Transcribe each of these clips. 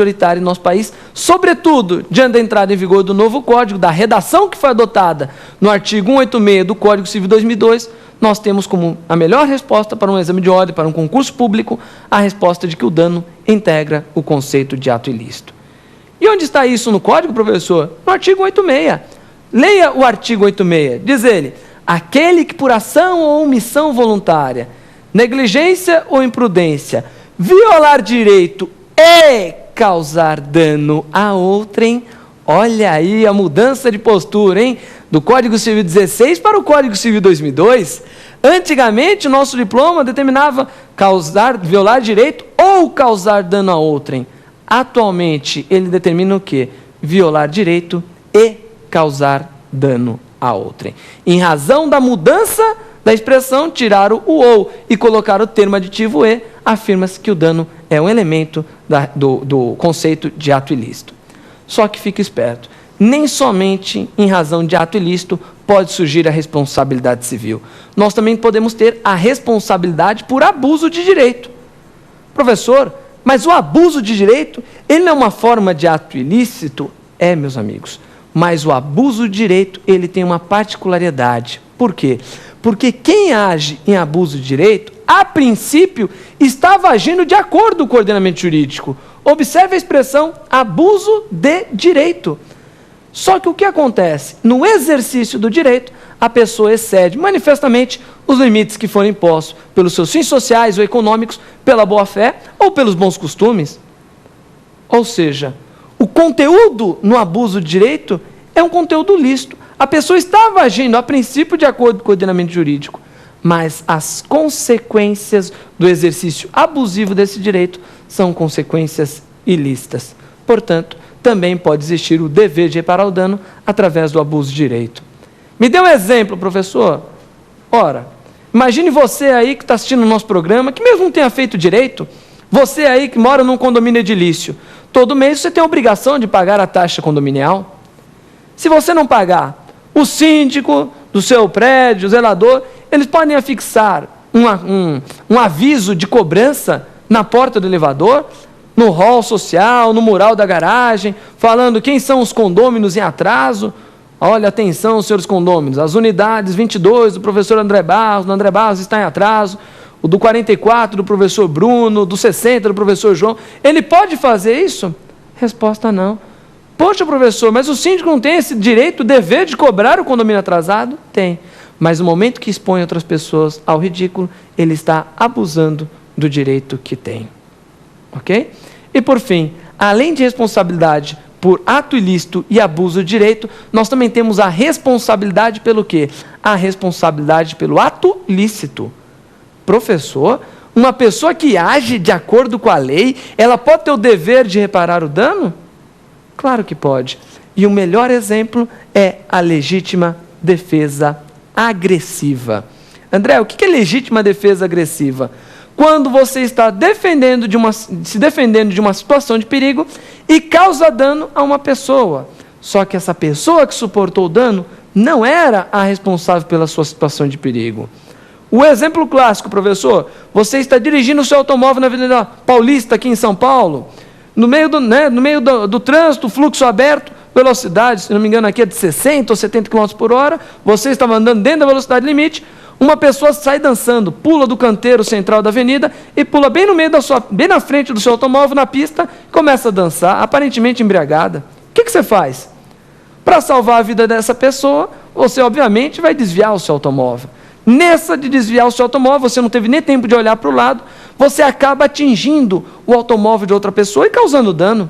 majoritária em nosso país, sobretudo diante da entrada em vigor do novo Código, da redação que foi adotada no artigo 186 do Código Civil 2002, nós temos como a melhor resposta para um exame de ordem, para um concurso público, a resposta de que o dano integra o conceito de ato ilícito. E onde está isso no Código, professor? No artigo 186. Leia o artigo 186. Diz ele: aquele que por ação ou omissão voluntária, negligência ou imprudência, violar direito e causar dano a outrem. Olha aí a mudança de postura, hein? Do Código Civil 16 para o Código Civil 2002. Antigamente, o nosso diploma determinava violar direito ou causar dano a outrem. Atualmente, ele determina o quê? Violar direito e causar dano a outrem. Em razão da mudança da expressão, tiraram o ou e colocar o termo aditivo e, afirma-se que o dano é um elemento do conceito de ato ilícito. Só que fique esperto, nem somente em razão de ato ilícito pode surgir a responsabilidade civil. Nós também podemos ter a responsabilidade por abuso de direito. Professor, mas o abuso de direito, ele não é uma forma de ato ilícito? É, meus amigos, mas o abuso de direito, ele tem uma particularidade. Por quê? Porque quem age em abuso de direito, a princípio, estava agindo de acordo com o ordenamento jurídico. Observe a expressão abuso de direito. Só que o que acontece? No exercício do direito, a pessoa excede manifestamente os limites que foram impostos pelos seus fins sociais ou econômicos, pela boa-fé ou pelos bons costumes. Ou seja, o conteúdo no abuso de direito é um conteúdo lícito. A pessoa estava agindo, a princípio, de acordo com o ordenamento jurídico, mas as consequências do exercício abusivo desse direito são consequências ilícitas. Portanto, também pode existir o dever de reparar o dano através do abuso de direito. Me dê um exemplo, professor. Ora, imagine você aí que está assistindo o nosso programa, que mesmo não tenha feito direito, você aí que mora num condomínio edilício, todo mês você tem a obrigação de pagar a taxa condominial. Se você não pagar, o síndico do seu prédio, o zelador, eles podem afixar um aviso de cobrança na porta do elevador, no hall social, no mural da garagem, falando quem são os condôminos em atraso. Olha, atenção, senhores condôminos, as unidades 22 do professor André Barros, do André Barros está em atraso, o do 44 do professor Bruno, do 60 do professor João. Ele pode fazer isso? Resposta não. Poxa, professor, mas o síndico não tem esse direito, o dever de cobrar o condomínio atrasado? Tem. Mas no momento que expõe outras pessoas ao ridículo, ele está abusando do direito que tem. Ok? E por fim, além de responsabilidade por ato ilícito e abuso de direito, nós também temos a responsabilidade pelo quê? A responsabilidade pelo ato lícito. Professor, uma pessoa que age de acordo com a lei, ela pode ter o dever de reparar o dano? Claro que pode. E o melhor exemplo é a legítima defesa agressiva. André, o que é legítima defesa agressiva? Quando você está se defendendo de uma situação de perigo e causa dano a uma pessoa. Só que essa pessoa que suportou o dano não era a responsável pela sua situação de perigo. O exemplo clássico, professor, você está dirigindo o seu automóvel na Avenida Paulista, aqui em São Paulo, no meio do trânsito, fluxo aberto, velocidade, se não me engano, aqui é de 60 ou 70 km por hora, você estava andando dentro da velocidade limite, uma pessoa sai dançando, pula do canteiro central da avenida e pula bem bem na frente do seu automóvel, na pista, começa a dançar, aparentemente embriagada. O que você faz? Para salvar a vida dessa pessoa, você obviamente vai desviar o seu automóvel. Nessa de desviar o seu automóvel, você não teve nem tempo de olhar para o lado, você acaba atingindo o automóvel de outra pessoa e causando dano.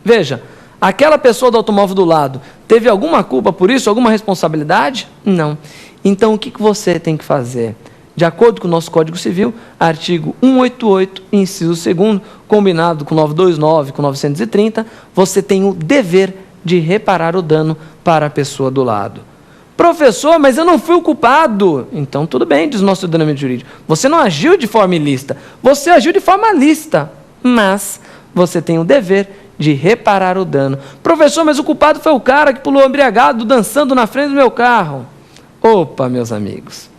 Veja, aquela pessoa do automóvel do lado, teve alguma culpa por isso, alguma responsabilidade? Não. Então, o que você tem que fazer? De acordo com o nosso Código Civil, artigo 188, inciso 2º, combinado com 929, com 930, você tem o dever de reparar o dano para a pessoa do lado. Professor, mas eu não fui o culpado. Então, tudo bem, diz o nosso ordenamento jurídico. Você não agiu de forma ilícita, você agiu de forma lícita, mas você tem o dever de reparar o dano. Professor, mas o culpado foi o cara que pulou embriagado, dançando na frente do meu carro. Opa, meus amigos,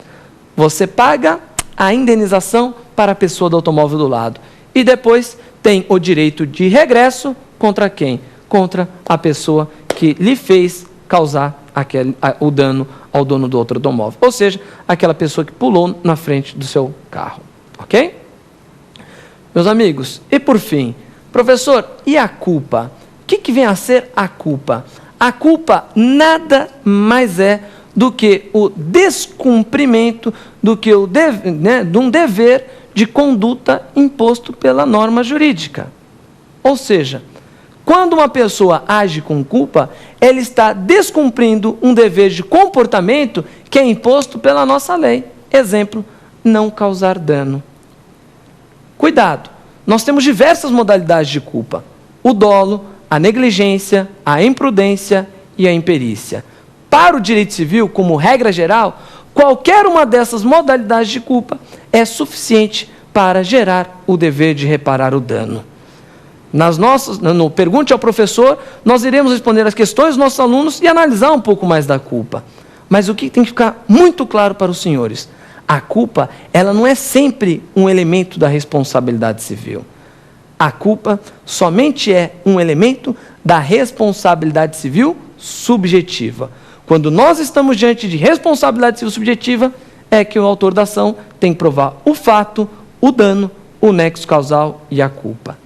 você paga a indenização para a pessoa do automóvel do lado e depois tem o direito de regresso contra quem? Contra a pessoa que lhe fez causar o dano ao dono do outro automóvel. Ou seja, aquela pessoa que pulou na frente do seu carro. Ok? Meus amigos, e por fim, professor, e a culpa? O que vem a ser a culpa? A culpa nada mais é do que o descumprimento, do que de um dever de conduta imposto pela norma jurídica. Ou seja, quando uma pessoa age com culpa, ela está descumprindo um dever de comportamento que é imposto pela nossa lei. Exemplo, não causar dano. Cuidado, nós temos diversas modalidades de culpa: o dolo, a negligência, a imprudência e a imperícia. Para o direito civil, como regra geral, qualquer uma dessas modalidades de culpa é suficiente para gerar o dever de reparar o dano. No Pergunte ao Professor, nós iremos responder as questões dos nossos alunos e analisar um pouco mais da culpa. Mas o que tem que ficar muito claro para os senhores? A culpa, ela não é sempre um elemento da responsabilidade civil. A culpa somente é um elemento da responsabilidade civil subjetiva. Quando nós estamos diante de responsabilidade civil subjetiva, é que o autor da ação tem que provar o fato, o dano, o nexo causal e a culpa.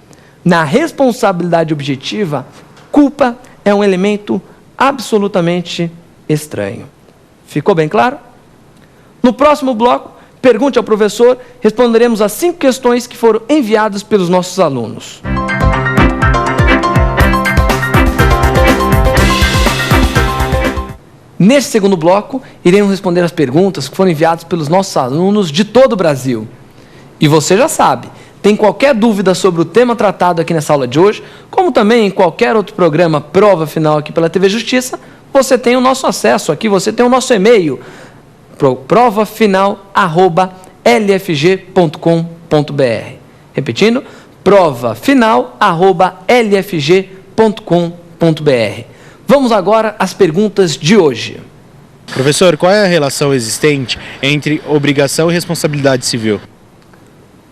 Na responsabilidade objetiva, culpa é um elemento absolutamente estranho. Ficou bem claro? No próximo bloco, Pergunte ao Professor, responderemos as 5 questões que foram enviadas pelos nossos alunos. Neste segundo bloco, iremos responder as perguntas que foram enviadas pelos nossos alunos de todo o Brasil. E você já sabe, tem qualquer dúvida sobre o tema tratado aqui nessa aula de hoje, como também em qualquer outro programa Prova Final aqui pela TV Justiça, você tem o nosso acesso aqui, você tem o nosso e-mail, provafinal@lfg.com.br. Repetindo, provafinal@lfg.com.br. Vamos agora às perguntas de hoje. Professor, qual é a relação existente entre obrigação e responsabilidade civil?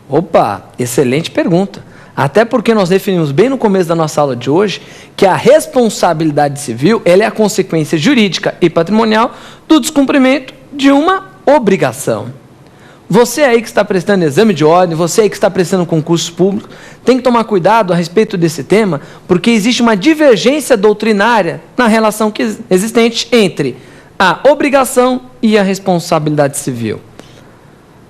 Opa, excelente pergunta. Até porque nós definimos bem no começo da nossa aula de hoje que a responsabilidade civil ela é a consequência jurídica e patrimonial do descumprimento de uma obrigação. Você aí que está prestando exame de ordem, você aí que está prestando concurso público, tem que tomar cuidado a respeito desse tema, porque existe uma divergência doutrinária na relação existente entre a obrigação e a responsabilidade civil.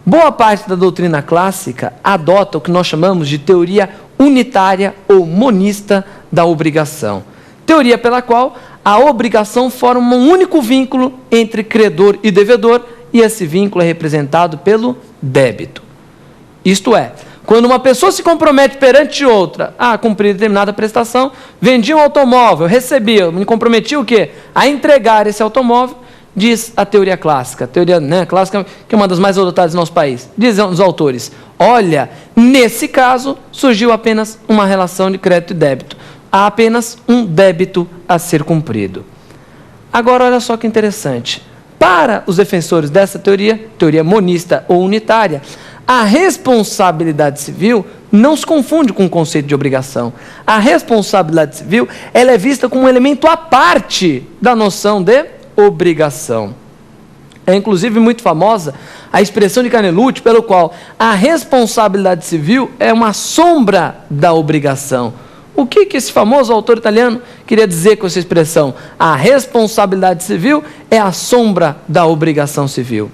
Boa parte da doutrina clássica adota o que nós chamamos de teoria unitária ou monista da obrigação. Teoria pela qual a obrigação forma um único vínculo entre credor e devedor, e esse vínculo é representado pelo débito. Isto é, quando uma pessoa se compromete perante outra a cumprir determinada prestação, vendi um automóvel, recebia, me comprometi o quê? A entregar esse automóvel, diz a teoria clássica, clássica que é uma das mais adotadas no nosso país, dizem os autores, olha, nesse caso surgiu apenas uma relação de crédito e débito, há apenas um débito a ser cumprido. Agora, olha só que interessante, para os defensores dessa teoria monista ou unitária, a responsabilidade civil não se confunde com o conceito de obrigação. A responsabilidade civil ela é vista como um elemento à parte da noção de obrigação. É inclusive muito famosa a expressão de Canelucci, pelo qual a responsabilidade civil é uma sombra da obrigação. O que esse famoso autor italiano queria dizer com essa expressão? A responsabilidade civil é a sombra da obrigação civil.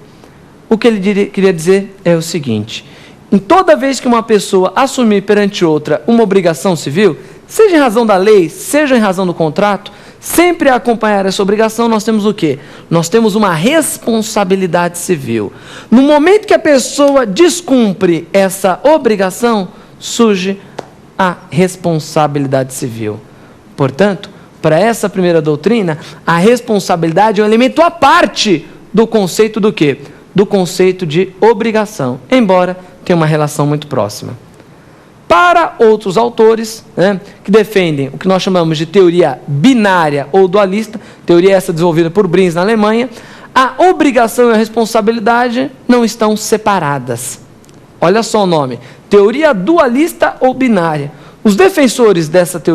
O que ele queria dizer é o seguinte: em toda vez que uma pessoa assumir perante outra uma obrigação civil, seja em razão da lei, seja em razão do contrato, sempre a acompanhar essa obrigação, nós temos o quê? Nós temos uma responsabilidade civil. No momento que a pessoa descumpre essa obrigação, surge a responsabilidade civil. Portanto, para essa primeira doutrina, a responsabilidade é um elemento à parte do conceito do quê? Do conceito de obrigação, embora tenha uma relação muito próxima. Para outros autores, que defendem o que nós chamamos de teoria binária ou dualista, teoria essa desenvolvida por Brins na Alemanha, a obrigação e a responsabilidade não estão separadas. Olha só o nome: teoria dualista ou binária. Os defensores dessa teoria